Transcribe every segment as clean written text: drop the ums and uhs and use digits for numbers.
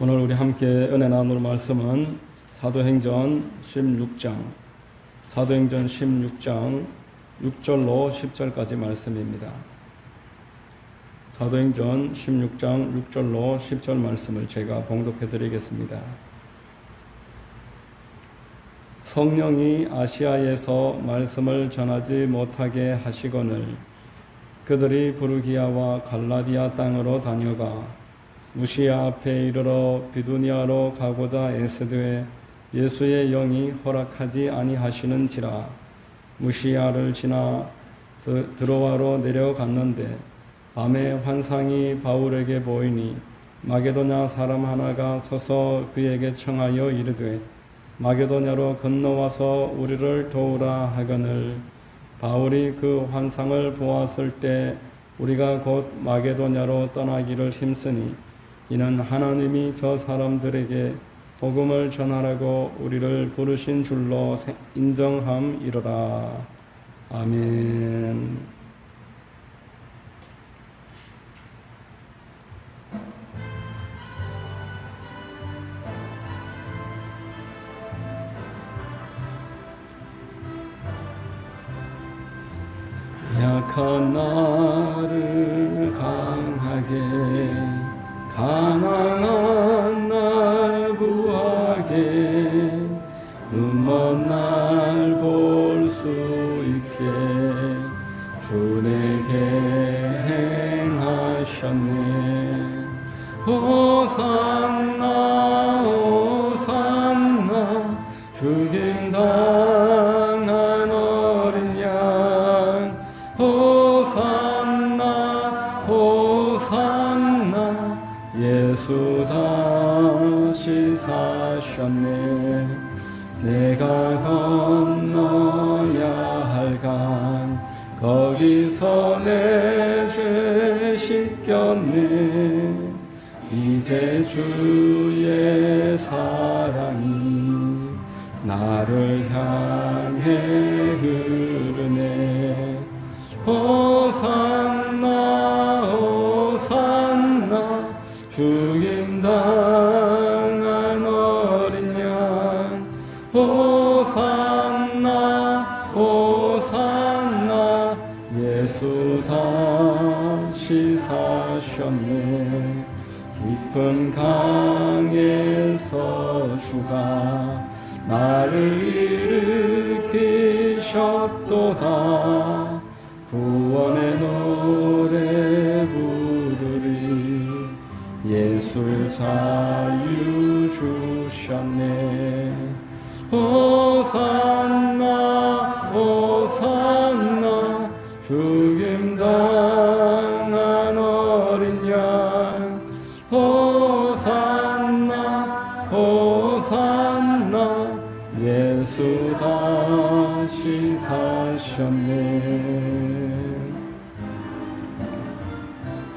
오늘 우리 함께 은혜 나눌 말씀은 사도행전 16장 6절로 10절까지 말씀입니다. 사도행전 16장 6절로 10절 말씀을 제가 봉독해 드리겠습니다. 성령이 아시아에서 말씀을 전하지 못하게 하시거늘 그들이 부르기아와 갈라디아 땅으로 다녀가 무시아 앞에 이르러 비두니아로 가고자 애쓰되 예수의 영이 허락하지 아니하시는지라. 무시아를 지나 드로아로 내려갔는데 밤에 환상이 바울에게 보이니 마게도냐 사람 하나가 서서 그에게 청하여 이르되 마게도냐로 건너와서 우리를 도우라 하거늘 바울이 그 환상을 보았을 때 우리가 곧 마게도냐로 떠나기를 힘쓰니 이는 하나님이 저 사람들에게 복음을 전하라고 우리를 부르신 줄로 인정함이로라. 아멘. 약한 나를 강하게 가난한 날 구하게 눈먼 날 볼 수 있게 주 내게 행하셨네. 호산나 호산나 죽임 당한 어린 양 호산나 호산나 예수 다시 사셨네. 내가 건너야 할 강 거기서 내 죄 씻겼네. 이제 주의 사랑이 나를 향해 흐르네. 호산나 호산나 죽임 당한 어린 양 호산나 호산나 예수 다시 사셨네. 깊은 강에서 주가 나를 일으키셨도다. 구원의 노래 부르리 예수 자유 주셨네. 호산나 호산나 죽임 당한 어린 양 호산나 호산나 예수 다시 사셨네.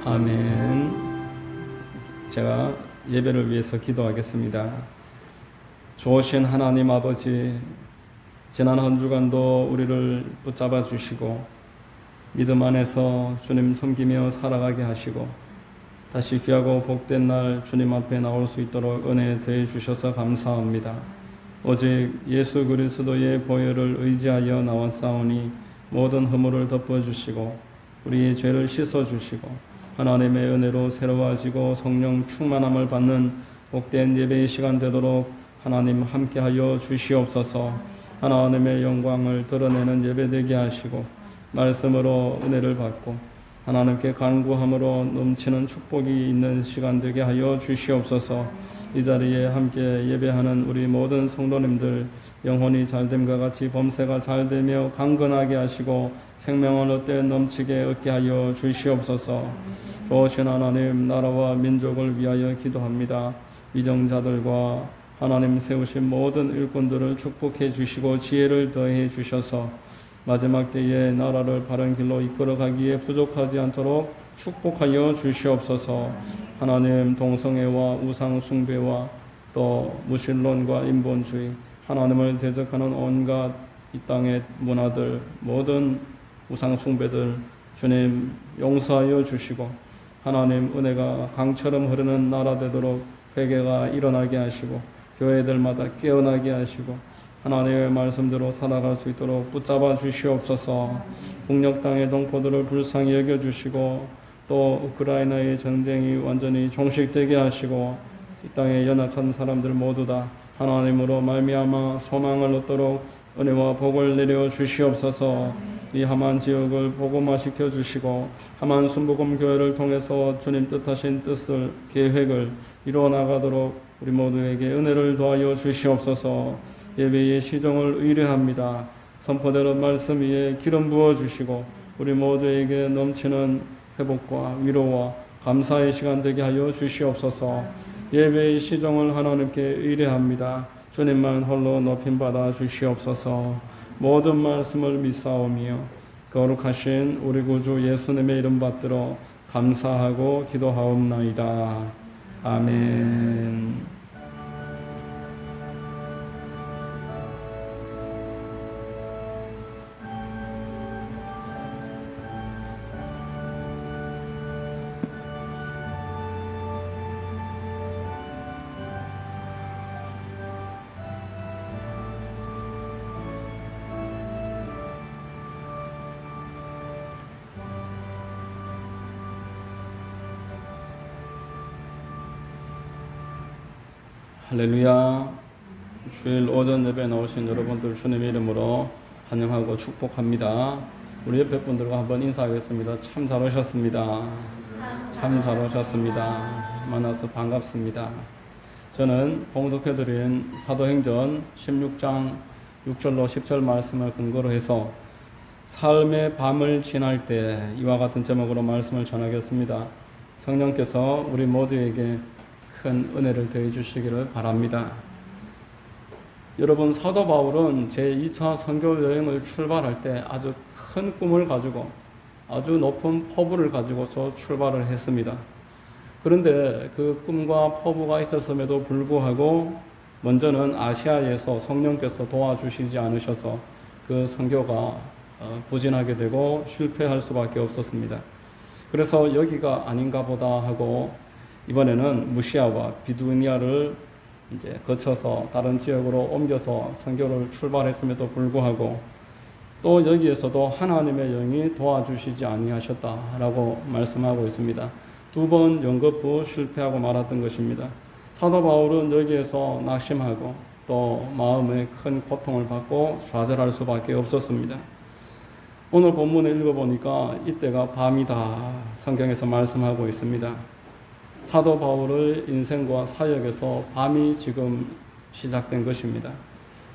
아멘. 제가 예배를 위해서 기도하겠습니다. 좋으신 하나님 아버지, 지난 한 주간도 우리를 붙잡아 주시고 믿음 안에서 주님 섬기며 살아가게 하시고 다시 귀하고 복된 날 주님 앞에 나올 수 있도록 은혜 더해 주셔서 감사합니다. 오직 예수 그리스도의 보혈을 의지하여 나왔사오니 모든 허물을 덮어주시고 우리의 죄를 씻어주시고 하나님의 은혜로 새로워지고 성령 충만함을 받는 복된 예배의 시간 되도록 하나님 함께하여 주시옵소서. 하나님의 영광을 드러내는 예배되게 하시고 말씀으로 은혜를 받고 하나님께 간구함으로 넘치는 축복이 있는 시간 되게 하여 주시옵소서. 이 자리에 함께 예배하는 우리 모든 성도님들 영혼이 잘됨과 같이 범세가 잘되며 강건하게 하시고 생명을 얻되 넘치게 얻게 하여 주시옵소서. 좋으신 하나님, 나라와 민족을 위하여 기도합니다. 위정자들과 하나님 세우신 모든 일꾼들을 축복해 주시고 지혜를 더해 주셔서 마지막 때에 나라를 바른 길로 이끌어가기에 부족하지 않도록 축복하여 주시옵소서. 하나님, 동성애와 우상 숭배와 또 무신론과 인본주의, 하나님을 대적하는 온갖 이 땅의 문화들, 모든 우상 숭배들 주님 용서하여 주시고 하나님 은혜가 강처럼 흐르는 나라 되도록 회개가 일어나게 하시고 교회들마다 깨어나게 하시고 하나님의 말씀대로 살아갈 수 있도록 붙잡아 주시옵소서. 북녘 땅의 동포들을 불쌍히 여겨주시고 또 우크라이나의 전쟁이 완전히 종식되게 하시고 이 땅에 연약한 사람들 모두 다 하나님으로 말미암아 소망을 얻도록 은혜와 복을 내려 주시옵소서. 이 하만 지역을 복음화시켜 주시고 하만 순복음 교회를 통해서 주님 뜻하신 뜻을 계획을 이루어 나가도록 우리 모두에게 은혜를 더하여 주시옵소서. 예배의 시종을 의뢰합니다. 선포되는 말씀 위에 기름 부어 주시고 우리 모두에게 넘치는 회복과 위로와 감사의 시간 되게 하여 주시옵소서. 예배의 시종을 하나님께 의뢰합니다. 주님만 홀로 높임받아 주시옵소서. 모든 말씀을 믿사오며 거룩하신 우리 구주 예수님의 이름 받들어 감사하고 기도하옵나이다. 아멘. 할렐루야. 주일 오전 예배에 나오신 여러분들 주님의 이름으로 환영하고 축복합니다. 우리 옆에 분들과 한번 인사하겠습니다. 참 잘 오셨습니다. 참 잘 오셨습니다. 만나서 반갑습니다. 저는 봉독해드린 사도행전 16장 6절로 10절 말씀을 근거로 해서 삶의 밤을 지날 때 이와 같은 제목으로 말씀을 전하겠습니다. 성령께서 우리 모두에게 큰 은혜를 더해 주시기를 바랍니다. 여러분, 사도 바울은 제2차 선교 여행을 출발할 때 아주 큰 꿈을 가지고 아주 높은 포부를 가지고서 출발을 했습니다. 그런데 그 꿈과 포부가 있었음에도 불구하고 먼저는 아시아에서 성령께서 도와주시지 않으셔서 그 선교가 부진하게 되고 실패할 수밖에 없었습니다. 그래서 여기가 아닌가 보다 하고 이번에는 무시아와 비두니아를 이제 거쳐서 다른 지역으로 옮겨서 선교를 출발했음에도 불구하고 또 여기에서도 하나님의 영이 도와주시지 아니하셨다라고 말씀하고 있습니다. 2번 연거푸 실패하고 말았던 것입니다. 사도 바울은 여기에서 낙심하고 또 마음에 큰 고통을 받고 좌절할 수밖에 없었습니다. 오늘 본문을 읽어보니까 이때가 밤이다 성경에서 말씀하고 있습니다. 사도 바울의 인생과 사역에서 밤이 지금 시작된 것입니다.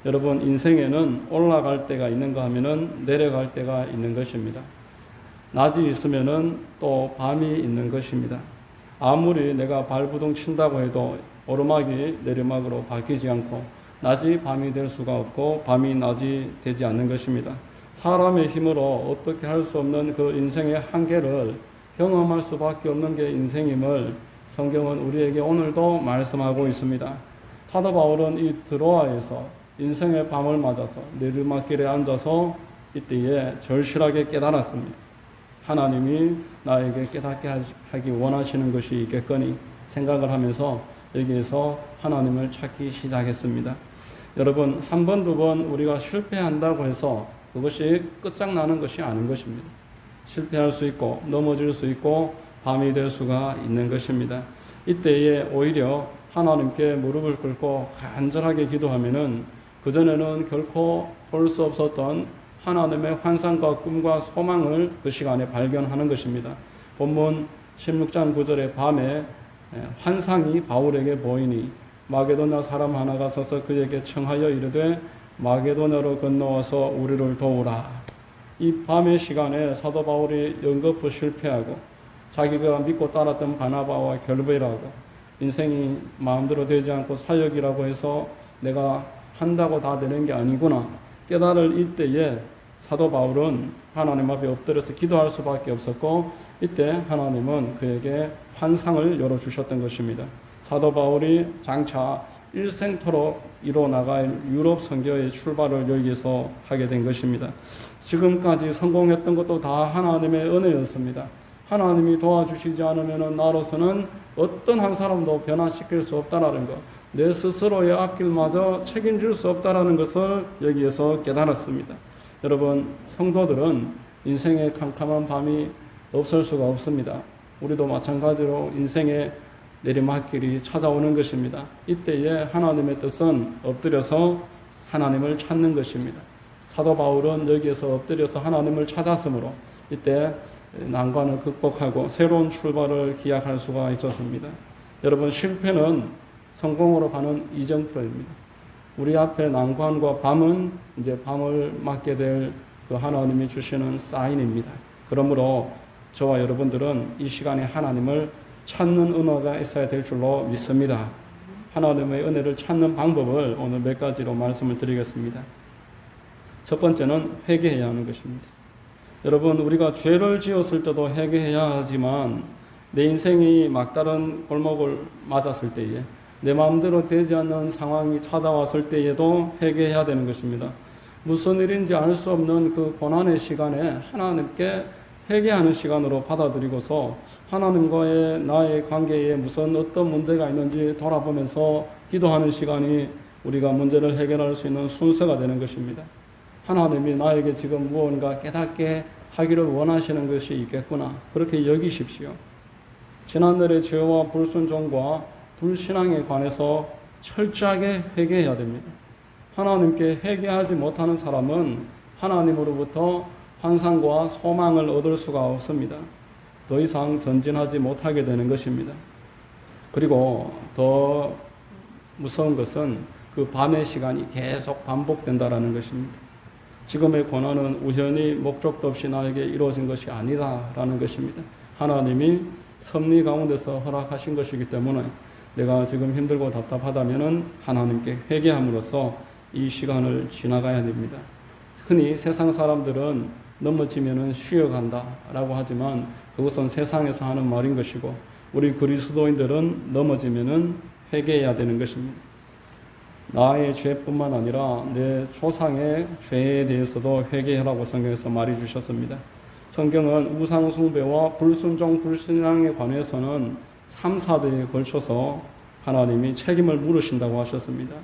여러분, 인생에는 올라갈 때가 있는가 하면은 내려갈 때가 있는 것입니다. 낮이 있으면은 또 밤이 있는 것입니다. 아무리 내가 발부둥 친다고 해도 오르막이 내리막으로 바뀌지 않고 낮이 밤이 될 수가 없고 밤이 낮이 되지 않는 것입니다. 사람의 힘으로 어떻게 할 수 없는 그 인생의 한계를 경험할 수밖에 없는 게 인생임을 성경은 우리에게 오늘도 말씀하고 있습니다. 사도 바울은 이 드로아에서 인생의 밤을 맞아서 내리막길에 앉아서 이때에 절실하게 깨달았습니다. 하나님이 나에게 깨닫게 하기 원하시는 것이 있겠거니 생각을 하면서 여기에서 하나님을 찾기 시작했습니다. 여러분, 한 번, 두 번 우리가 실패한다고 해서 그것이 끝장나는 것이 아닌 것입니다. 실패할 수 있고 넘어질 수 있고 밤이 될 수가 있는 것입니다. 이때에 오히려 하나님께 무릎을 꿇고 간절하게 기도하면은 그전에는 결코 볼 수 없었던 하나님의 환상과 꿈과 소망을 그 시간에 발견하는 것입니다. 본문 16장 9절에 밤에 환상이 바울에게 보이니 마게도냐 사람 하나가 서서 그에게 청하여 이르되 마게도냐로 건너와서 우리를 도우라. 이 밤의 시간에 사도 바울이 연거푸 실패하고 자기가 믿고 따랐던 바나바와 결별하고 인생이 마음대로 되지 않고 사역이라고 해서 내가 한다고 다 되는 게 아니구나 깨달을 이때에 사도 바울은 하나님 앞에 엎드려서 기도할 수밖에 없었고 이때 하나님은 그에게 환상을 열어주셨던 것입니다. 사도 바울이 장차 일생토록 이뤄나갈 유럽 선교의 출발을 여기에서 하게 된 것입니다. 지금까지 성공했던 것도 다 하나님의 은혜였습니다. 하나님이 도와주시지 않으면 나로서는 어떤 한 사람도 변화시킬 수 없다라는 것, 내 스스로의 앞길마저 책임질 수 없다라는 것을 여기에서 깨달았습니다. 여러분, 성도들은 인생의 캄캄한 밤이 없을 수가 없습니다. 우리도 마찬가지로 인생의 내리막길이 찾아오는 것입니다. 이때에 하나님의 뜻은 엎드려서 하나님을 찾는 것입니다. 사도 바울은 여기에서 엎드려서 하나님을 찾았으므로 이때 난관을 극복하고 새로운 출발을 기약할 수가 있었습니다. 여러분, 실패는 성공으로 가는 이정표입니다. 우리 앞에 난관과 밤은 이제 밤을 맞게 될 그 하나님이 주시는 사인입니다. 그러므로 저와 여러분들은 이 시간에 하나님을 찾는 은혜가 있어야 될 줄로 믿습니다. 하나님의 은혜를 찾는 방법을 오늘 몇 가지로 말씀을 드리겠습니다. 첫 번째는 회개해야 하는 것입니다. 여러분, 우리가 죄를 지었을 때도 회개해야 하지만 내 인생이 막다른 골목을 맞았을 때에 내 마음대로 되지 않는 상황이 찾아왔을 때에도 회개해야 되는 것입니다. 무슨 일인지 알 수 없는 그 고난의 시간에 하나님께 회개하는 시간으로 받아들이고서 하나님과의 나의 관계에 무슨 어떤 문제가 있는지 돌아보면서 기도하는 시간이 우리가 문제를 해결할 수 있는 순서가 되는 것입니다. 하나님이 나에게 지금 무언가 깨닫게 하기를 원하시는 것이 있겠구나, 그렇게 여기십시오. 지난날의 죄와 불순종과 불신앙에 관해서 철저하게 회개해야 됩니다. 하나님께 회개하지 못하는 사람은 하나님으로부터 환상과 소망을 얻을 수가 없습니다. 더 이상 전진하지 못하게 되는 것입니다. 그리고 더 무서운 것은 그 밤의 시간이 계속 반복된다라는 것입니다. 지금의 고난은 우연히 목적도 없이 나에게 이루어진 것이 아니다라는 것입니다. 하나님이 섭리 가운데서 허락하신 것이기 때문에 내가 지금 힘들고 답답하다면 하나님께 회개함으로써 이 시간을 지나가야 됩니다. 흔히 세상 사람들은 넘어지면 쉬어간다 라고 하지만 그것은 세상에서 하는 말인 것이고, 우리 그리스도인들은 넘어지면 회개해야 되는 것입니다. 나의 죄뿐만 아니라 내 조상의 죄에 대해서도 회개하라고 성경에서 말해 주셨습니다. 성경은 우상 숭배와 불순종 불신앙에 관해서는 3, 4대에 걸쳐서 하나님이 책임을 물으신다고 하셨습니다.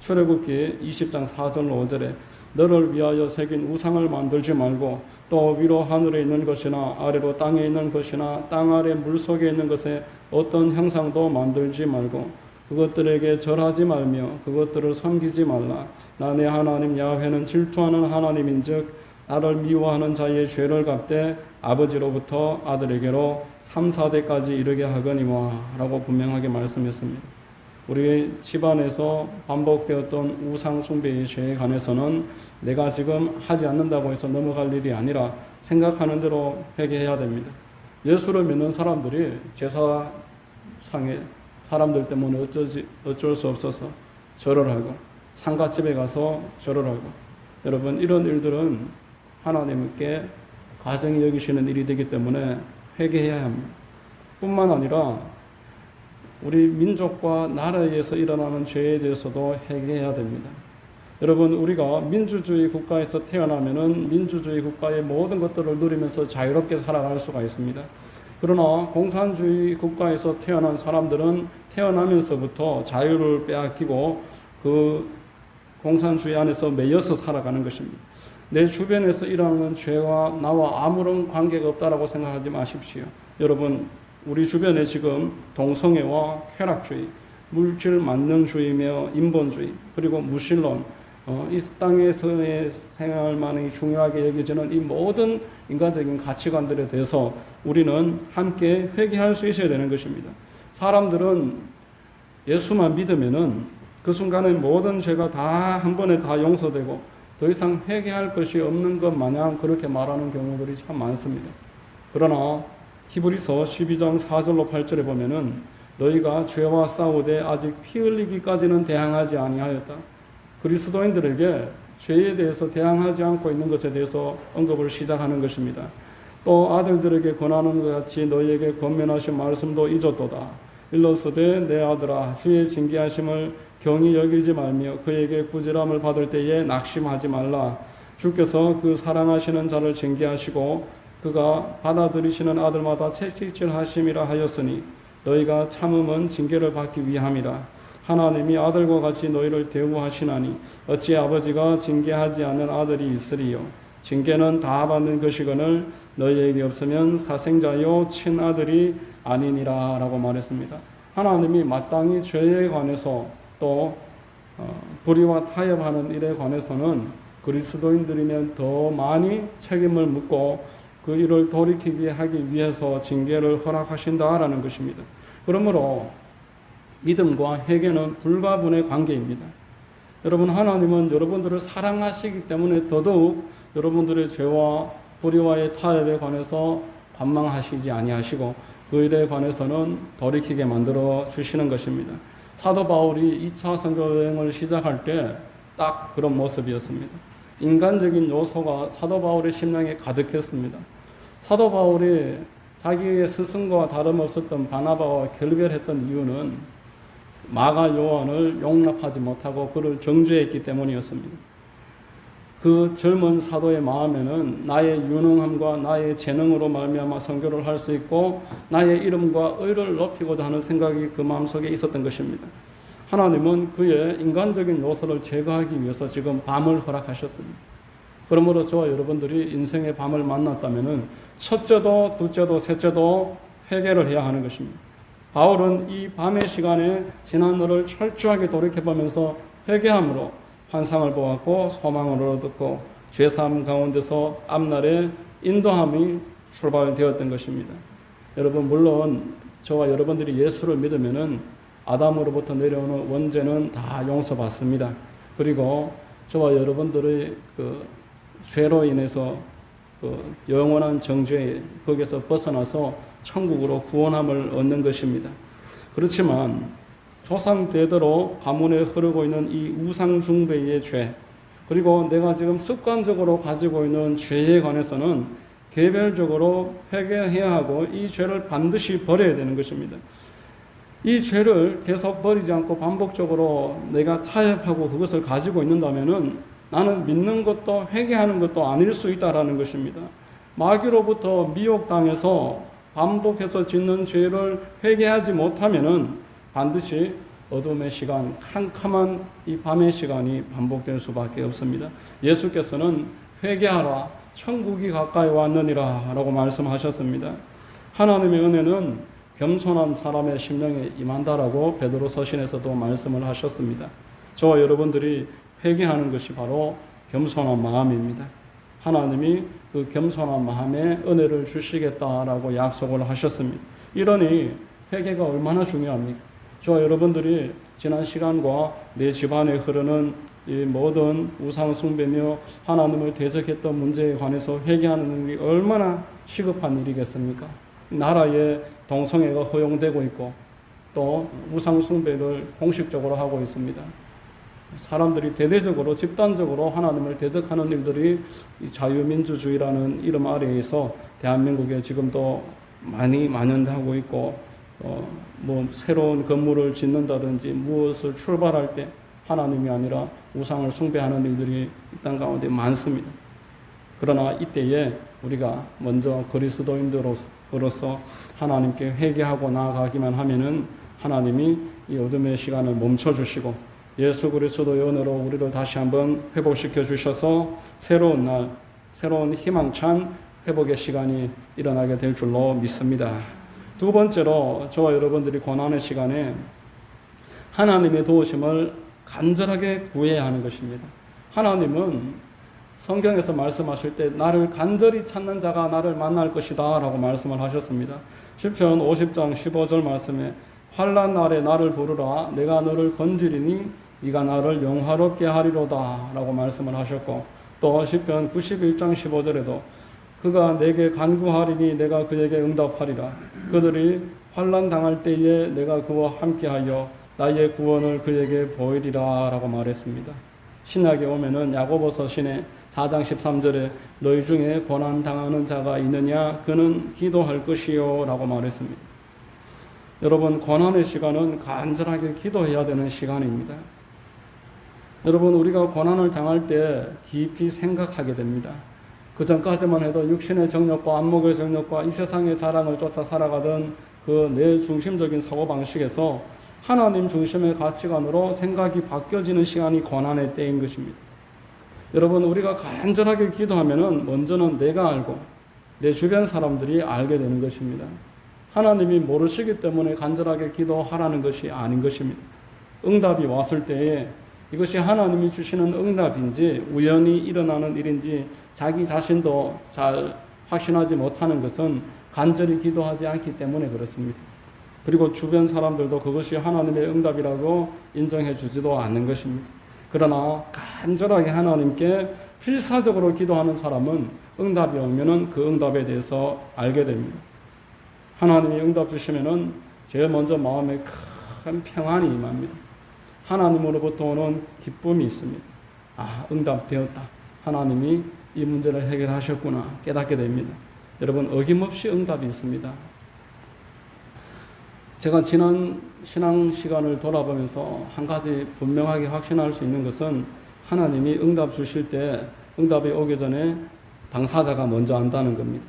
출애굽기 20장 4절로 5절에 너를 위하여 새긴 우상을 만들지 말고 또 위로 하늘에 있는 것이나 아래로 땅에 있는 것이나 땅 아래 물속에 있는 것에 어떤 형상도 만들지 말고 그것들에게 절하지 말며 그것들을 섬기지 말라. 나 내 하나님 야훼는 질투하는 하나님인즉 나를 미워하는 자의 죄를 갚되 아버지로부터 아들에게로 3, 4대까지 이르게 하거니와 라고 분명하게 말씀했습니다. 우리 집안에서 반복되었던 우상 숭배의 죄에 관해서는 내가 지금 하지 않는다고 해서 넘어갈 일이 아니라 생각하는 대로 회개해야 됩니다. 예수를 믿는 사람들이 제사상에 사람들 때문에 어쩔 수 없어서 절을 하고 상가집에 가서 절을 하고, 여러분, 이런 일들은 하나님께 가정이 여기시는 일이 되기 때문에 회개해야 합니다. 뿐만 아니라 우리 민족과 나라에서 일어나는 죄에 대해서도 회개해야 됩니다. 여러분, 우리가 민주주의 국가에서 태어나면은 민주주의 국가의 모든 것들을 누리면서 자유롭게 살아갈 수가 있습니다. 그러나 공산주의 국가에서 태어난 사람들은 태어나면서부터 자유를 빼앗기고 그 공산주의 안에서 매여서 살아가는 것입니다. 내 주변에서 일어나는 죄와 나와 아무런 관계가 없다라고 생각하지 마십시오. 여러분, 우리 주변에 지금 동성애와 쾌락주의, 물질 만능주의며 인본주의, 그리고 무신론, 이 땅에서의 생활만이 중요하게 여겨지는 이 모든 인간적인 가치관들에 대해서 우리는 함께 회개할 수 있어야 되는 것입니다. 사람들은 예수만 믿으면은 그 순간에 모든 죄가 다 한 번에 다 용서되고 더 이상 회개할 것이 없는 것 마냥 그렇게 말하는 경우들이 참 많습니다. 그러나 히브리서 12장 4절로 8절에 보면은 너희가 죄와 싸우되 아직 피 흘리기까지는 대항하지 아니하였다. 그리스도인들에게 죄에 대해서 대항하지 않고 있는 것에 대해서 언급을 시작하는 것입니다. 또 아들들에게 권하는 것 같이 너희에게 권면하신 말씀도 잊었도다. 일러스되 내 아들아 주의 징계하심을 경히 여기지 말며 그에게 꾸지람을 받을 때에 낙심하지 말라. 주께서 그 사랑하시는 자를 징계하시고 그가 받아들이시는 아들마다 채찍질하심이라 하였으니 너희가 참음은 징계를 받기 위함이라. 하나님이 아들과 같이 너희를 대우하시나니 어찌 아버지가 징계하지 않는 아들이 있으리요. 징계는 다 받는 것이거늘 너희에게 없으면 사생자요 친아들이 아니니라 라고 말했습니다. 하나님이 마땅히 죄에 관해서 또 불의와 타협하는 일에 관해서는 그리스도인들이면 더 많이 책임을 묻고 그 일을 돌이키게 하기 위해서 징계를 허락하신다라는 것입니다. 그러므로 믿음과 회개는 불가분의 관계입니다. 여러분, 하나님은 여러분들을 사랑하시기 때문에 더더욱 여러분들의 죄와 불의와의 타협에 관해서 관망하시지 아니하시고 그 일에 관해서는 돌이키게 만들어 주시는 것입니다. 사도 바울이 2차 선교 여행을 시작할 때 딱 그런 모습이었습니다. 인간적인 요소가 사도 바울의 심령에 가득했습니다. 사도 바울이 자기의 스승과 다름없었던 바나바와 결별했던 이유는 마가 요한을 용납하지 못하고 그를 정죄했기 때문이었습니다. 그 젊은 사도의 마음에는 나의 유능함과 나의 재능으로 말미암아 선교를 할 수 있고 나의 이름과 의를 높이고자 하는 생각이 그 마음속에 있었던 것입니다. 하나님은 그의 인간적인 요소를 제거하기 위해서 지금 밤을 허락하셨습니다. 그러므로 저와 여러분들이 인생의 밤을 만났다면 첫째도 둘째도 셋째도 회개를 해야 하는 것입니다. 바울은 이 밤의 시간에 지난 너를 철저하게 돌이켜보면서 회개함으로 환상을 보았고 소망을 얻었고 죄사함 가운데서 앞날에 인도함이 출발되었던 것입니다. 여러분, 물론 저와 여러분들이 예수를 믿으면은 아담으로부터 내려오는 원죄는 다 용서받습니다. 그리고 저와 여러분들의 그 죄로 인해서 그 영원한 정죄 거기에서 벗어나서 천국으로 구원함을 얻는 것입니다. 그렇지만 조상 대대로 가문에 흐르고 있는 이 우상 숭배의 죄, 그리고 내가 지금 습관적으로 가지고 있는 죄에 관해서는 개별적으로 회개해야 하고 이 죄를 반드시 버려야 되는 것입니다. 이 죄를 계속 버리지 않고 반복적으로 내가 타협하고 그것을 가지고 있는다면은 나는 믿는 것도 회개하는 것도 아닐 수 있다라는 것입니다. 마귀로부터 미혹당해서 반복해서 짓는 죄를 회개하지 못하면은 반드시 어둠의 시간, 캄캄한 이 밤의 시간이 반복될 수밖에 없습니다. 예수께서는 회개하라, 천국이 가까이 왔느니라 라고 말씀하셨습니다. 하나님의 은혜는 겸손한 사람의 심령에 임한다라고 베드로 서신에서도 말씀을 하셨습니다. 저와 여러분들이 회개하는 것이 바로 겸손한 마음입니다. 하나님이 그 겸손한 마음에 은혜를 주시겠다라고 약속을 하셨습니다. 이러니 회개가 얼마나 중요합니까? 저와 여러분들이 지난 시간과 내 집안에 흐르는 이 모든 우상 숭배며 하나님을 대적했던 문제에 관해서 회개하는 일이 얼마나 시급한 일이겠습니까? 나라에 동성애가 허용되고 있고 또 우상 숭배를 공식적으로 하고 있습니다. 사람들이 대대적으로 집단적으로 하나님을 대적하는 일들이 이 자유민주주의라는 이름 아래에서 대한민국에 지금도 많이 만연하고 있고 뭐 새로운 건물을 짓는다든지 무엇을 출발할 때 하나님이 아니라 우상을 숭배하는 일들이 이 땅 가운데 많습니다. 그러나 이때에 우리가 먼저 그리스도인들로서 하나님께 회개하고 나아가기만 하면은 하나님이 이 어둠의 시간을 멈춰주시고 예수 그리스도의 은혜로 우리를 다시 한번 회복시켜 주셔서 새로운 날, 새로운 희망찬 회복의 시간이 일어나게 될 줄로 믿습니다. 두 번째로 저와 여러분들이 고난의 시간에 하나님의 도우심을 간절하게 구해야 하는 것입니다. 하나님은 성경에서 말씀하실 때 나를 간절히 찾는 자가 나를 만날 것이다 라고 말씀을 하셨습니다. 시편 50장 15절 말씀에 환난 날에 나를 부르라 내가 너를 건지리니 네가 나를 영화롭게 하리로다 라고 말씀을 하셨고 또 시편 91장 15절에도 그가 내게 간구하리니 내가 그에게 응답하리라 그들이 환난 당할 때에 내가 그와 함께하여 나의 구원을 그에게 보이리라 라고 말했습니다. 신약에 오면은 야고보서 신의 4장 13절에 너희 중에 고난 당하는 자가 있느냐 그는 기도할 것이요 라고 말했습니다. 여러분, 고난의 시간은 간절하게 기도해야 되는 시간입니다. 여러분, 우리가 고난을 당할 때 깊이 생각하게 됩니다. 그 전까지만 해도 육신의 정욕과 안목의 정욕과 이 세상의 자랑을 쫓아 살아가던 그 내 중심적인 사고방식에서 하나님 중심의 가치관으로 생각이 바뀌어지는 시간이 고난의 때인 것입니다. 여러분, 우리가 간절하게 기도하면은 먼저는 내가 알고 내 주변 사람들이 알게 되는 것입니다. 하나님이 모르시기 때문에 간절하게 기도하라는 것이 아닌 것입니다. 응답이 왔을 때에 이것이 하나님이 주시는 응답인지 우연히 일어나는 일인지 자기 자신도 잘 확신하지 못하는 것은 간절히 기도하지 않기 때문에 그렇습니다. 그리고 주변 사람들도 그것이 하나님의 응답이라고 인정해 주지도 않는 것입니다. 그러나 간절하게 하나님께 필사적으로 기도하는 사람은 응답이 오면은 그 응답에 대해서 알게 됩니다. 하나님이 응답 주시면은 제일 먼저 마음에 큰 평안이 임합니다. 하나님으로부터 오는 기쁨이 있습니다. 아, 응답되었다. 하나님이 이 문제를 해결하셨구나 깨닫게 됩니다. 여러분, 어김없이 응답이 있습니다. 제가 지난 신앙 시간을 돌아보면서 한 가지 분명하게 확신할 수 있는 것은 하나님이 응답 주실 때 응답이 오기 전에 당사자가 먼저 안다는 겁니다.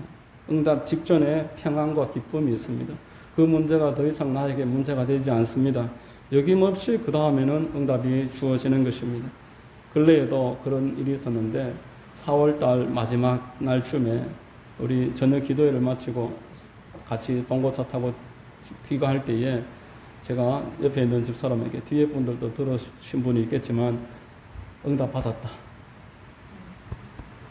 응답 직전에 평안과 기쁨이 있습니다. 그 문제가 더 이상 나에게 문제가 되지 않습니다. 여김없이 그 다음에는 응답이 주어지는 것입니다. 근래에도 그런 일이 있었는데 4월달 마지막 날쯤에 우리 저녁 기도회를 마치고 같이 봉고차 타고 귀가할 때에 제가 옆에 있는 집사람에게 뒤에 분들도 들으신 분이 있겠지만 응답 받았다.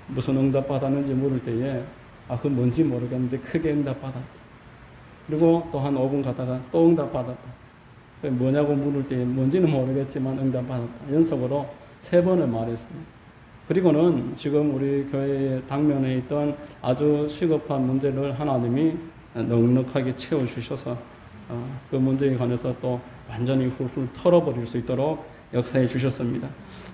무슨 응답 받았는지 물을 때에 그건 뭔지 모르겠는데 크게 응답 받았다. 그리고 또 한 5분 가다가 또 응답 받았다. 뭐냐고 물을 때에 뭔지는 모르겠지만 응답 받았다. 연속으로 3번을 말했습니다. 그리고는 지금 우리 교회의 당면에 있던 아주 시급한 문제를 하나님이 넉넉하게 채워주셔서 그 문제에 관해서 또 완전히 훌훌 털어버릴 수 있도록 역사해 주셨습니다.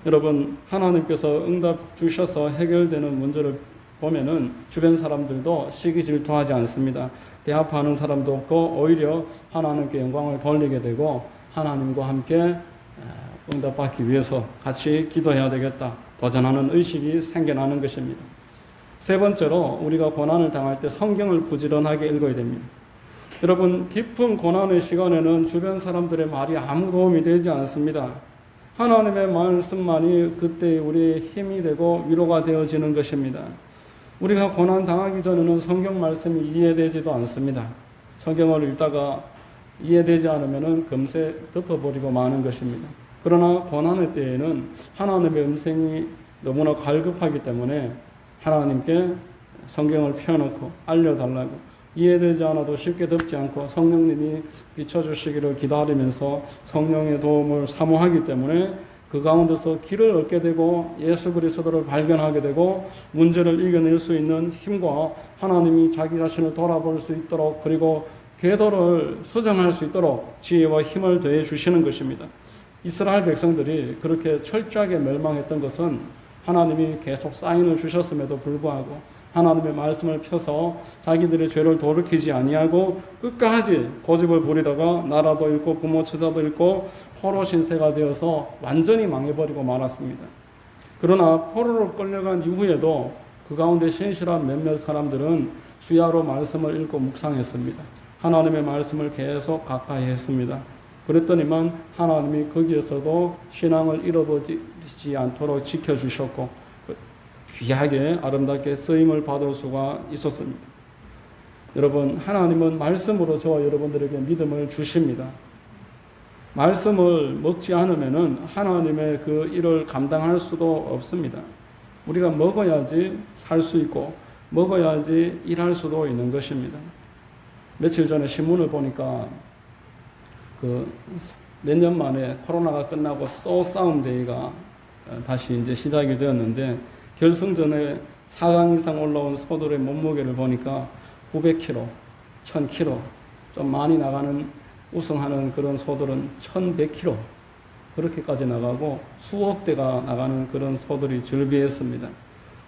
여러분, 하나님께서 응답 주셔서 해결되는 문제를 보면은 주변 사람들도 시기 질투하지 않습니다. 대합하는 사람도 없고 오히려 하나님께 영광을 돌리게 되고 하나님과 함께 응답받기 위해서 같이 기도해야 되겠다 도전하는 의식이 생겨나는 것입니다. 3번째로 우리가 고난을 당할 때 성경을 부지런하게 읽어야 됩니다. 여러분, 깊은 고난의 시간에는 주변 사람들의 말이 아무 도움이 되지 않습니다. 하나님의 말씀만이 그때 우리의 힘이 되고 위로가 되어지는 것입니다. 우리가 고난 당하기 전에는 성경 말씀이 이해되지도 않습니다. 성경을 읽다가 이해되지 않으면 금세 덮어버리고 마는 것입니다. 그러나 고난의 때에는 하나님의 음성이 너무나 갈급하기 때문에 하나님께 성경을 펴놓고 알려달라고 이해되지 않아도 쉽게 덮지 않고 성령님이 비춰주시기를 기다리면서 성령의 도움을 사모하기 때문에 그 가운데서 길을 얻게 되고 예수 그리스도를 발견하게 되고 문제를 이겨낼 수 있는 힘과 하나님이 자기 자신을 돌아볼 수 있도록 그리고 궤도를 수정할 수 있도록 지혜와 힘을 더해 주시는 것입니다. 이스라엘 백성들이 그렇게 철저하게 멸망했던 것은 하나님이 계속 사인을 주셨음에도 불구하고 하나님의 말씀을 펴서 자기들의 죄를 돌이키지 아니하고 끝까지 고집을 부리다가 나라도 잃고 부모 처자도 잃고 포로 신세가 되어서 완전히 망해버리고 말았습니다. 그러나 포로로 끌려간 이후에도 그 가운데 신실한 몇몇 사람들은 주야로 말씀을 읽고 묵상했습니다. 하나님의 말씀을 계속 가까이 했습니다. 그랬더니만 하나님이 거기에서도 신앙을 잃어버리지 않도록 지켜주셨고 귀하게 아름답게 쓰임을 받을 수가 있었습니다. 여러분, 하나님은 말씀으로 저와 여러분들에게 믿음을 주십니다. 말씀을 먹지 않으면은 하나님의 그 일을 감당할 수도 없습니다. 우리가 먹어야지 살 수 있고 먹어야지 일할 수도 있는 것입니다. 며칠 전에 신문을 보니까 몇 년 만에 코로나가 끝나고 소싸움 대회가 다시 이제 시작이 되었는데 결승전에 4강 이상 올라온 소들의 몸무게를 보니까 900kg, 1000kg, 좀 많이 나가는 우승하는 그런 소들은 1100kg 그렇게까지 나가고 수억 대가 나가는 그런 소들이 즐비했습니다.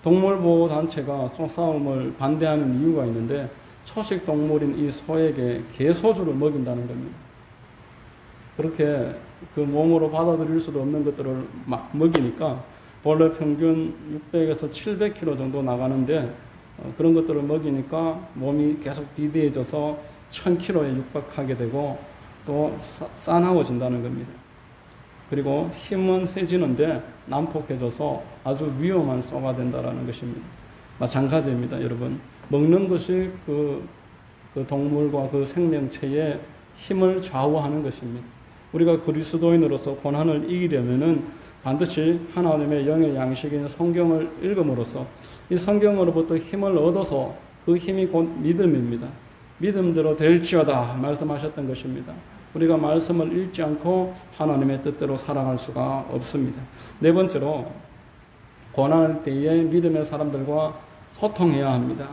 동물보호단체가 소싸움을 반대하는 이유가 있는데 초식 동물인 이 소에게 개소주를 먹인다는 겁니다. 그렇게 그 몸으로 받아들일 수도 없는 것들을 막 먹이니까 본래 평균 600에서 700kg 정도 나가는데 그런 것들을 먹이니까 몸이 계속 비대해져서 1000kg에 육박하게 되고 또 싸나워진다는 겁니다. 그리고 힘은 세지는데 난폭해져서 아주 위험한 쏘가 된다는 것입니다. 마찬가지입니다, 여러분. 먹는 것이 그 동물과 그 생명체의 힘을 좌우하는 것입니다. 우리가 그리스도인으로서 고난을 이기려면은 반드시 하나님의 영의 양식인 성경을 읽음으로써 이 성경으로부터 힘을 얻어서 그 힘이 곧 믿음입니다. 믿음대로 될지어다 말씀하셨던 것입니다. 우리가 말씀을 읽지 않고 하나님의 뜻대로 살아갈 수가 없습니다. 네 번째로 고난할 때에 믿음의 사람들과 소통해야 합니다.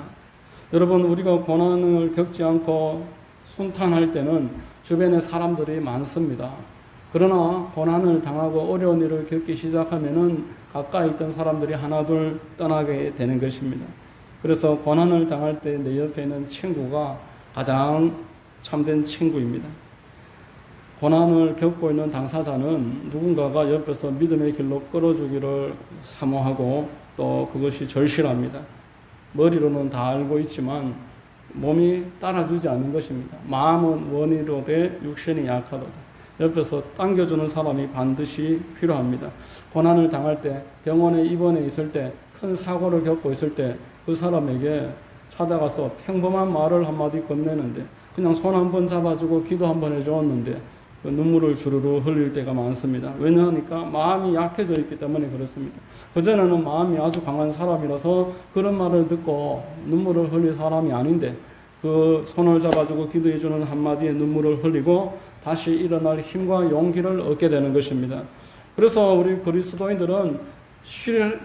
여러분, 우리가 고난을 겪지 않고 순탄할 때는 주변에 사람들이 많습니다. 그러나 고난을 당하고 어려운 일을 겪기 시작하면은 가까이 있던 사람들이 하나둘 떠나게 되는 것입니다. 그래서 고난을 당할 때 내 옆에 있는 친구가 가장 참된 친구입니다. 고난을 겪고 있는 당사자는 누군가가 옆에서 믿음의 길로 끌어주기를 사모하고 또 그것이 절실합니다. 머리로는 다 알고 있지만 몸이 따라주지 않는 것입니다. 마음은 원이로되 육신이 약하도다. 옆에서 당겨주는 사람이 반드시 필요합니다. 고난을 당할 때, 병원에 입원해 있을 때, 큰 사고를 겪고 있을 때 그 사람에게 찾아가서 평범한 말을 한마디 건네는데 그냥 손 한번 잡아주고 기도 한번 해주었는데 그 눈물을 주르르 흘릴 때가 많습니다. 왜냐하니까 마음이 약해져 있기 때문에 그렇습니다. 그전에는 마음이 아주 강한 사람이라서 그런 말을 듣고 눈물을 흘릴 사람이 아닌데 그 손을 잡아주고 기도해주는 한마디에 눈물을 흘리고 다시 일어날 힘과 용기를 얻게 되는 것입니다. 그래서 우리 그리스도인들은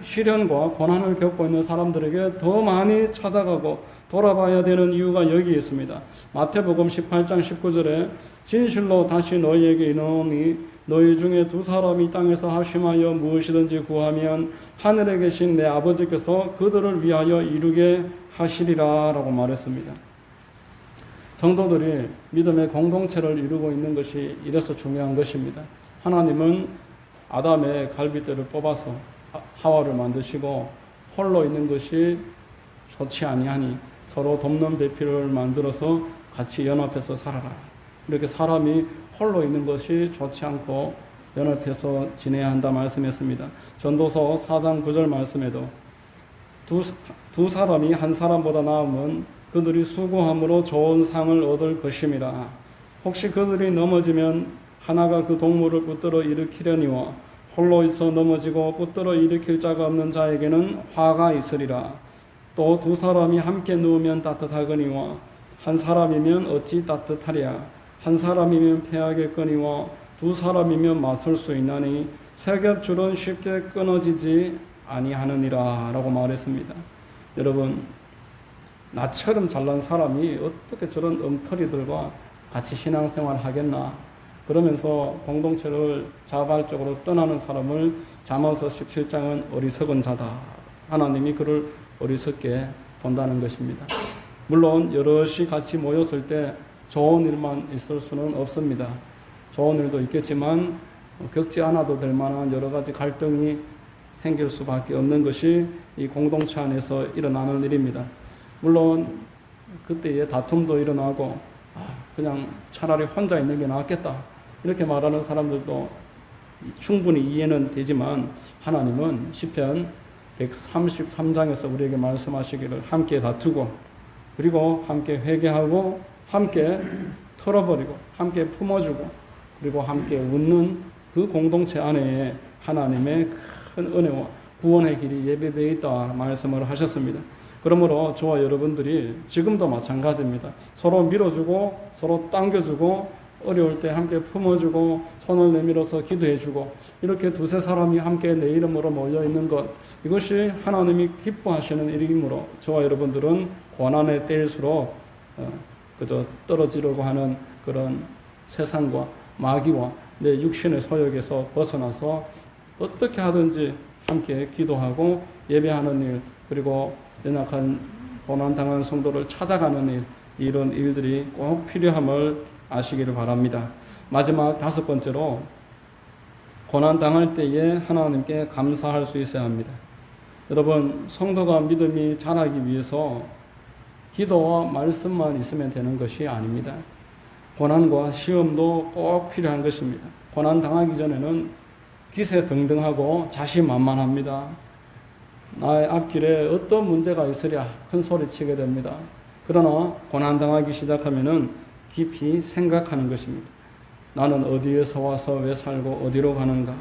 시련과 고난을 겪고 있는 사람들에게 더 많이 찾아가고 돌아봐야 되는 이유가 여기 있습니다. 마태복음 18장 19절에 진실로 다시 너희에게 이르노니 너희 중에 두 사람이 땅에서 합심하여 무엇이든지 구하면 하늘에 계신 내 아버지께서 그들을 위하여 이루게 하시리라 라고 말했습니다. 성도들이 믿음의 공동체를 이루고 있는 것이 이래서 중요한 것입니다. 하나님은 아담의 갈빗대를 뽑아서 하와를 만드시고 홀로 있는 것이 좋지 아니하니 서로 돕는 배필을 만들어서 같이 연합해서 살아라. 이렇게 사람이 홀로 있는 것이 좋지 않고 연합해서 지내야 한다 말씀했습니다. 전도서 4장 9절 말씀에도 두 사람이 한 사람보다 나으면 그들이 수고함으로 좋은 상을 얻을 것임이라. 혹시 그들이 넘어지면 하나가 그 동물을 붙들어 일으키려니와 홀로 있어 넘어지고 붙들어 일으킬 자가 없는 자에게는 화가 있으리라. 또 두 사람이 함께 누우면 따뜻하거니와 한 사람이면 어찌 따뜻하랴. 한 사람이면 패하겠거니와 두 사람이면 맞설 수 있나니 세 겹줄은 쉽게 끊어지지 아니하느니라 라고 말했습니다. 여러분, 나처럼 잘난 사람이 어떻게 저런 엉터리들과 같이 신앙생활 하겠나. 그러면서 공동체를 자발적으로 떠나는 사람을 잠언서 17장은 어리석은 자다. 하나님이 그를 어리석게 본다는 것입니다. 물론 여럿이 같이 모였을 때 좋은 일만 있을 수는 없습니다. 좋은 일도 있겠지만 겪지 않아도 될 만한 여러 가지 갈등이 생길 수밖에 없는 것이 이 공동체 안에서 일어나는 일입니다. 물론 그때에 다툼도 일어나고 그냥 차라리 혼자 있는 게 낫겠다 이렇게 말하는 사람들도 충분히 이해는 되지만 하나님은 시편 133장에서 우리에게 말씀하시기를 함께 다투고 그리고 함께 회개하고 함께 털어버리고 함께 품어주고 그리고 함께 웃는 그 공동체 안에 하나님의 큰 은혜와 구원의 길이 예배되어 있다 말씀을 하셨습니다. 그러므로 저와 여러분들이 지금도 마찬가지입니다. 서로 밀어주고 서로 당겨주고 어려울 때 함께 품어주고 손을 내밀어서 기도해주고 이렇게 두세 사람이 함께 내 이름으로 모여있는 것 이것이 하나님이 기뻐하시는 일이므로 저와 여러분들은 고난의 때일수록 그저 떨어지려고 하는 그런 세상과 마귀와 내 육신의 소욕에서 벗어나서 어떻게 하든지 함께 기도하고 예배하는 일 그리고 연약한 고난당한 성도를 찾아가는 일 이런 일들이 꼭 필요함을 아시기를 바랍니다. 마지막 다섯 번째로 고난 당할 때에 하나님께 감사할 수 있어야 합니다. 여러분, 성도가 믿음이 자라기 위해서 기도와 말씀만 있으면 되는 것이 아닙니다. 고난과 시험도 꼭 필요한 것입니다. 고난 당하기 전에는 기세등등하고 자신만만합니다. 나의 앞길에 어떤 문제가 있으랴 큰 소리치게 됩니다. 그러나 고난 당하기 시작하면은 깊이 생각하는 것입니다. 나는 어디에서 와서 왜 살고 어디로 가는가?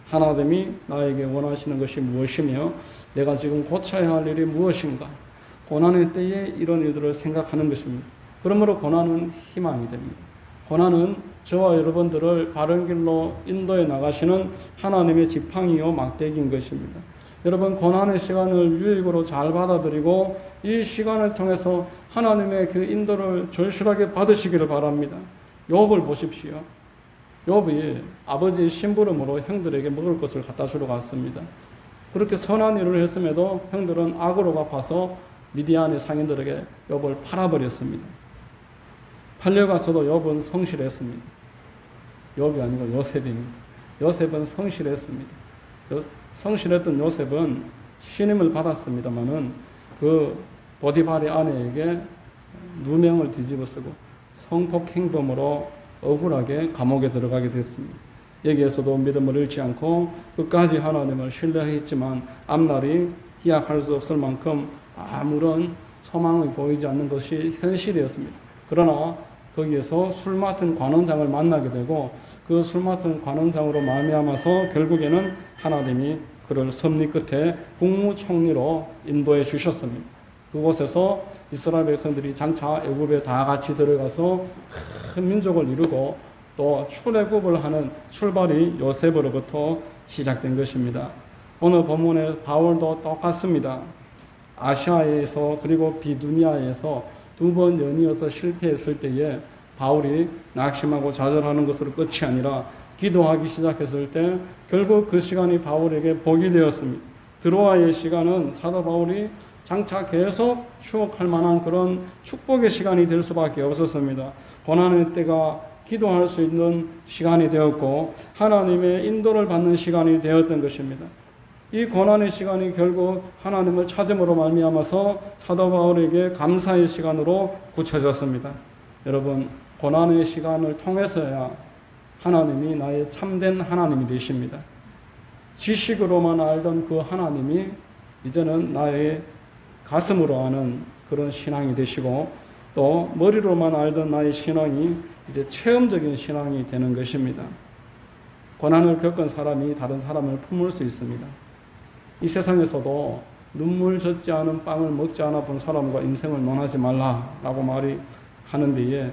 하나님이 나에게 원하시는 것이 무엇이며 내가 지금 고쳐야 할 일이 무엇인가? 고난의 때에 이런 일들을 생각하는 것입니다. 그러므로 고난은 희망이 됩니다. 고난은 저와 여러분들을 바른 길로 인도해 나가시는 하나님의 지팡이요 막대기인 것입니다. 여러분, 고난의 시간을 유익으로 잘 받아들이고 이 시간을 통해서 하나님의 그 인도를 절실하게 받으시기를 바랍니다. 욥을 보십시오. 욥이 아버지의 심부름으로 형들에게 먹을 것을 갖다 주러 갔습니다. 그렇게 선한 일을 했음에도 형들은 악으로 갚아서 미디안의 상인들에게 욥을 팔아버렸습니다. 팔려가서도 욥은 성실했습니다. 욥이 아니고 요셉입니다. 요셉은 성실했습니다. 성실했던 요셉은 신임을 받았습니다마는 그 보디발의 아내에게 누명을 뒤집어 쓰고 성폭행범으로 억울하게 감옥에 들어가게 됐습니다. 여기에서도 믿음을 잃지 않고 끝까지 하나님을 신뢰했지만 앞날이 기약할 수 없을 만큼 아무런 소망이 보이지 않는 것이 현실이었습니다. 그러나 거기에서 술 맡은 관원장을 만나게 되고 그 술 맡은 관원장으로 말미암아서 결국에는 하나님이 그를 섭리 끝에 국무총리로 인도해 주셨습니다. 그곳에서 이스라엘 백성들이 장차 애굽에 다 같이 들어가서 큰 민족을 이루고 또 출애굽을 하는 출발이 요셉으로부터 시작된 것입니다. 오늘 본문의 바울도 똑같습니다. 아시아에서 그리고 비두니아에서 두 번 연이어서 실패했을 때에 바울이 낙심하고 좌절하는 것으로 끝이 아니라 기도하기 시작했을 때 결국 그 시간이 바울에게 복이 되었습니다. 드로아의 시간은 사도 바울이 장차 계속 추억할 만한 그런 축복의 시간이 될 수밖에 없었습니다. 고난의 때가 기도할 수 있는 시간이 되었고 하나님의 인도를 받는 시간이 되었던 것입니다. 이 고난의 시간이 결국 하나님을 찾음으로 말미암아서 사도 바울에게 감사의 시간으로 굳혀졌습니다. 여러분, 고난의 시간을 통해서야 하나님이 나의 참된 하나님이 되십니다. 지식으로만 알던 그 하나님이 이제는 나의 가슴으로 아는 그런 신앙이 되시고 또 머리로만 알던 나의 신앙이 이제 체험적인 신앙이 되는 것입니다. 고난을 겪은 사람이 다른 사람을 품을 수 있습니다. 이 세상에서도 눈물 젖지 않은 빵을 먹지 않아 본 사람과 인생을 논하지 말라라고 말이 하는 데에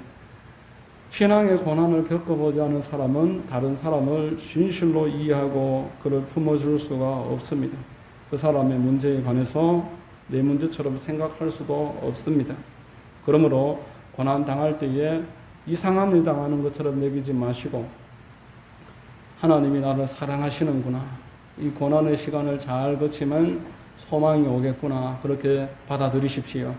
신앙의 고난을 겪어보지 않은 사람은 다른 사람을 진실로 이해하고 그를 품어줄 수가 없습니다. 그 사람의 문제에 관해서 내 문제처럼 생각할 수도 없습니다. 그러므로 고난 당할 때에 이상한 일 당하는 것처럼 여기지 마시고 하나님이 나를 사랑하시는구나. 이 고난의 시간을 잘 거치면 소망이 오겠구나. 그렇게 받아들이십시오.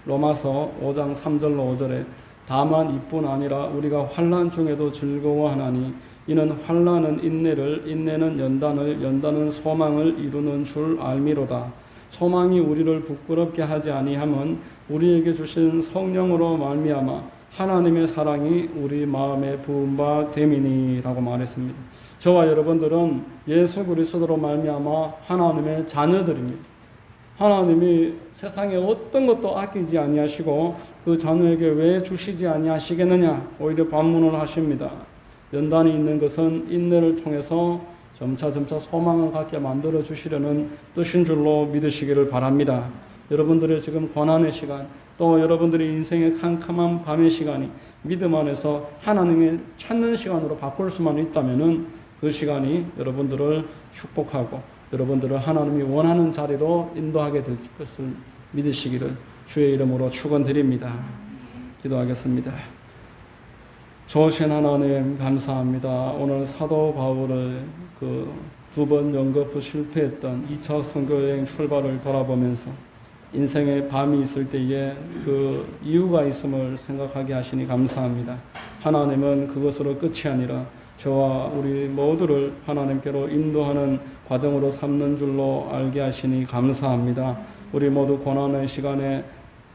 로마서 5장 3절로 5절에 다만 이뿐 아니라 우리가 환난 중에도 즐거워하나니 이는 환난은 인내를 인내는 연단을 연단은 소망을 이루는 줄 알미로다. 소망이 우리를 부끄럽게 하지 아니함은 우리에게 주신 성령으로 말미암아 하나님의 사랑이 우리 마음에 부은 바 됨이니라고 말했습니다. 저와 여러분들은 예수 그리스도로 말미암아 하나님의 자녀들입니다. 하나님이 세상에 어떤 것도 아끼지 아니하시고 그 자녀에게 왜 주시지 아니하시겠느냐 오히려 반문을 하십니다. 연단이 있는 것은 인내를 통해서 점차 소망을 갖게 만들어 주시려는 뜻인 줄로 믿으시기를 바랍니다. 여러분들의 지금 고난의 시간 또 여러분들의 인생의 캄캄한 밤의 시간이 믿음 안에서 하나님의 찾는 시간으로 바꿀 수만 있다면은 그 시간이 여러분들을 축복하고 여러분들을 하나님이 원하는 자리로 인도하게 될 것을 믿으시기를 주의 이름으로 축원드립니다. 기도하겠습니다. 좋으신 하나님 감사합니다. 오늘 사도 바울을 그 두 번 연거푸 실패했던 2차 선교여행 출발을 돌아보면서 인생의 밤이 있을 때에 그 이유가 있음을 생각하게 하시니 감사합니다. 하나님은 그것으로 끝이 아니라 저와 우리 모두를 하나님께로 인도하는 과정으로 삼는 줄로 알게 하시니 감사합니다. 우리 모두 고난의 시간에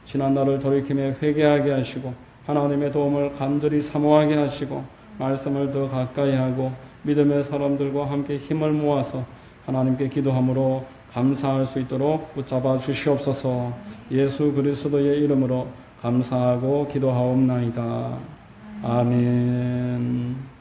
지난 날을 돌이키며 회개하게 하시고 하나님의 도움을 간절히 사모하게 하시고 말씀을 더 가까이 하고 믿음의 사람들과 함께 힘을 모아서 하나님께 기도함으로 감사할 수 있도록 붙잡아 주시옵소서. 예수 그리스도의 이름으로 감사하고 기도하옵나이다. 아멘.